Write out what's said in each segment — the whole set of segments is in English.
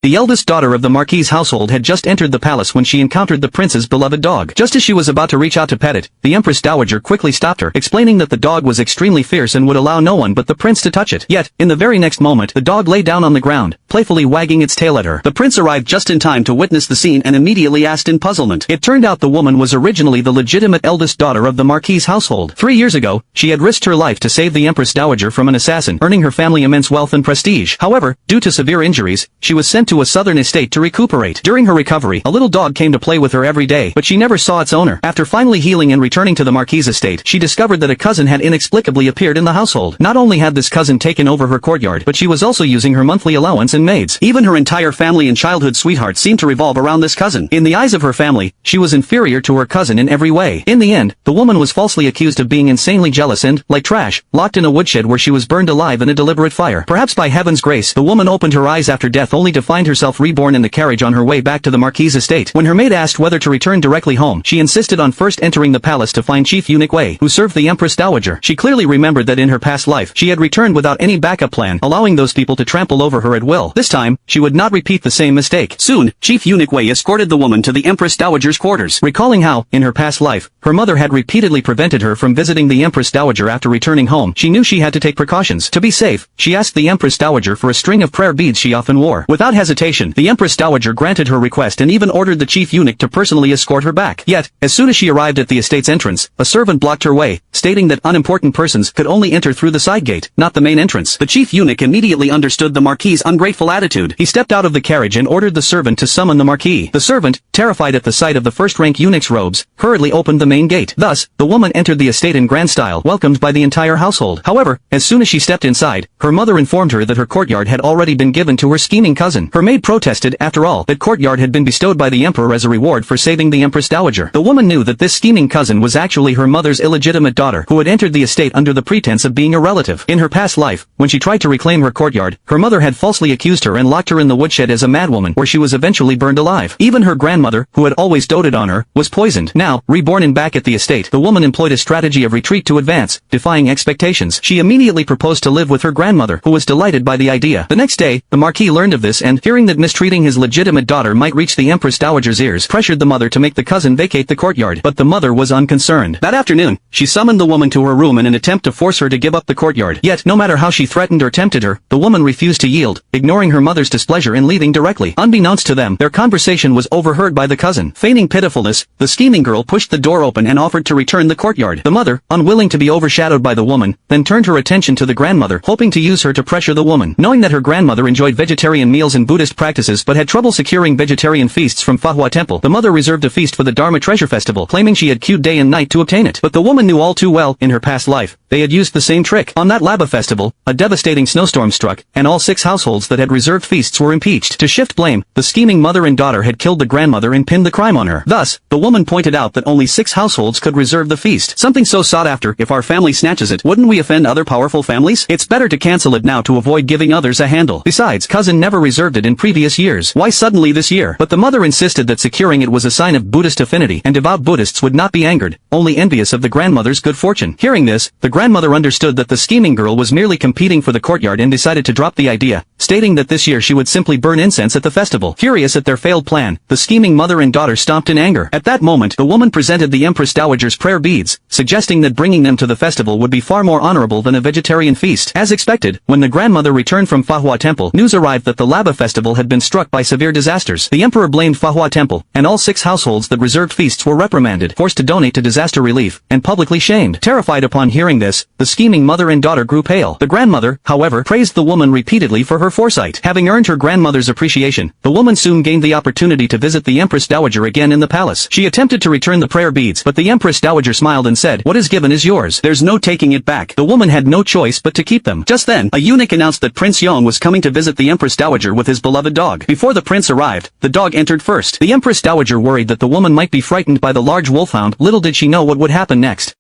The eldest daughter of the Marquis's household had just entered the palace when she encountered the prince's beloved dog. Just as she was about to reach out to pet it, the Empress Dowager quickly stopped her, explaining that the dog was extremely fierce and would allow no one but the prince to touch it. Yet, in the very next moment, the dog lay down on the ground, playfully wagging its tail at her. The prince arrived just in time to witness the scene and immediately asked in puzzlement. It turned out the woman was originally the legitimate eldest daughter of the Marquis's household. 3 years ago, she had risked her life to save the Empress Dowager from an assassin, earning her family immense wealth and prestige. However, due to severe injuries, she was sent to a southern estate to recuperate. During her recovery, a little dog came to play with her every day, but she never saw its owner. After finally healing and returning to the Marquis's estate, she discovered that a cousin had inexplicably appeared in the household. Not only had this cousin taken over her courtyard, but she was also using her monthly allowance and maids. Even her entire family and childhood sweetheart seemed to revolve around this cousin. In the eyes of her family, she was inferior to her cousin in every way. In the end, the woman was falsely accused of being insanely jealous and, like trash, locked in a woodshed where she was burned alive in a deliberate fire. Perhaps by heaven's grace, the woman opened her eyes after death only to find herself reborn in the carriage on her way back to the Marquis's estate. When her maid asked whether to return directly home, she insisted on first entering the palace to find Chief Eunuch Wei, who served the Empress Dowager. She clearly remembered that in her past life, she had returned without any backup plan, allowing those people to trample over her at will. This time, she would not repeat the same mistake. Soon, Chief Eunuch Wei escorted the woman to the Empress Dowager's quarters. Recalling how, in her past life, her mother had repeatedly prevented her from visiting the Empress Dowager after returning home, she knew she had to take precautions. To be safe, she asked the Empress Dowager for a string of prayer beads she often wore. Without hesitation, the Empress Dowager granted her request and even ordered the chief eunuch to personally escort her back. Yet, as soon as she arrived at the estate's entrance, a servant blocked her way, stating that unimportant persons could only enter through the side gate, not the main entrance. The chief eunuch immediately understood the Marquis's ungrateful attitude. He stepped out of the carriage and ordered the servant to summon the Marquis. The servant, terrified at the sight of the first-rank eunuch's robes, hurriedly opened the main gate. Thus, the woman entered the estate in grand style, welcomed by the entire household. However, as soon as she stepped inside, her mother informed her that her courtyard had already been given to her scheming cousin. Her maid protested, after all, that courtyard had been bestowed by the emperor as a reward for saving the Empress Dowager. The woman knew that this scheming cousin was actually her mother's illegitimate daughter, who had entered the estate under the pretense of being a relative. In her past life, when she tried to reclaim her courtyard, her mother had falsely accused her and locked her in the woodshed as a madwoman, where she was eventually burned alive. Even her grandmother, who had always doted on her, was poisoned. Now, reborn and back at the estate, the woman employed a strategy of retreat to advance, defying expectations. She immediately proposed to live with her grandmother, who was delighted by the idea. The next day, the Marquis learned of this and, fearing that mistreating his legitimate daughter might reach the Empress Dowager's ears, pressured the mother to make the cousin vacate the courtyard. But the mother was unconcerned. That afternoon, she summoned the woman to her room in an attempt to force her to give up the courtyard. Yet, no matter how she threatened or tempted her, the woman refused to yield, ignoring her mother's displeasure and leaving directly. Unbeknownst to them, their conversation was overheard by the cousin. Feigning pitifulness, the scheming girl pushed the door open and offered to return the courtyard. The mother, unwilling to be overshadowed by the woman, then turned her attention to the grandmother, hoping to use her to pressure the woman. Knowing that her grandmother enjoyed vegetarian meals and Buddhist practices but had trouble securing vegetarian feasts from Fahua Temple, the mother reserved a feast for the Dharma Treasure Festival, claiming she had queued day and night to obtain it. But the woman knew all too well, in her past life, they had used the same trick. On that Laba festival, a devastating snowstorm struck, and all 6 households that had reserved feasts were impeached. To shift blame, the scheming mother and daughter had killed the grandmother and pinned the crime on her. Thus, the woman pointed out that only 6 households could reserve the feast. Something so sought after, if our family snatches it, wouldn't we offend other powerful families? It's better to cancel it now to avoid giving others a handle. Besides, cousin never reserved it in previous years. Why suddenly this year? But the mother insisted that securing it was a sign of Buddhist affinity, and devout Buddhists would not be angered, only envious of the grandmother's good fortune. Hearing this, the grandmother understood that the scheming girl was merely competing for the courtyard and decided to drop the idea, stating that this year she would simply burn incense at the festival. Furious at their failed plan, the scheming mother and daughter stomped in anger. At that moment, the woman presented the Empress Dowager's prayer beads, suggesting that bringing them to the festival would be far more honorable than a vegetarian feast. As expected, when the grandmother returned from Fahua Temple, news arrived that the Laba festival had been struck by severe disasters. The emperor blamed Fahua Temple, and all 6 households that reserved feasts were reprimanded, forced to donate to disaster relief, and publicly shamed. Terrified upon hearing this, the scheming mother and daughter grew pale. The grandmother, however, praised the woman repeatedly for her foresight. Having earned her grandmother's appreciation, the woman soon gained the opportunity to visit the Empress Dowager again in the palace. She attempted to return the prayer beads, but the Empress Dowager smiled and said, "What is given is yours. There's no taking it back." The woman had no choice but to keep them. Just then, a eunuch announced that Prince Yong was coming to visit the Empress Dowager with his beloved dog. Before the prince arrived, the dog entered first. The Empress Dowager worried that the woman might be frightened by the large wolfhound. Little did she know what would happen next.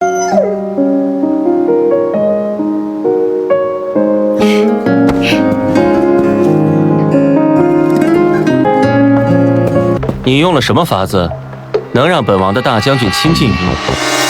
你用了什么法子，能让本王的大将军亲近于你？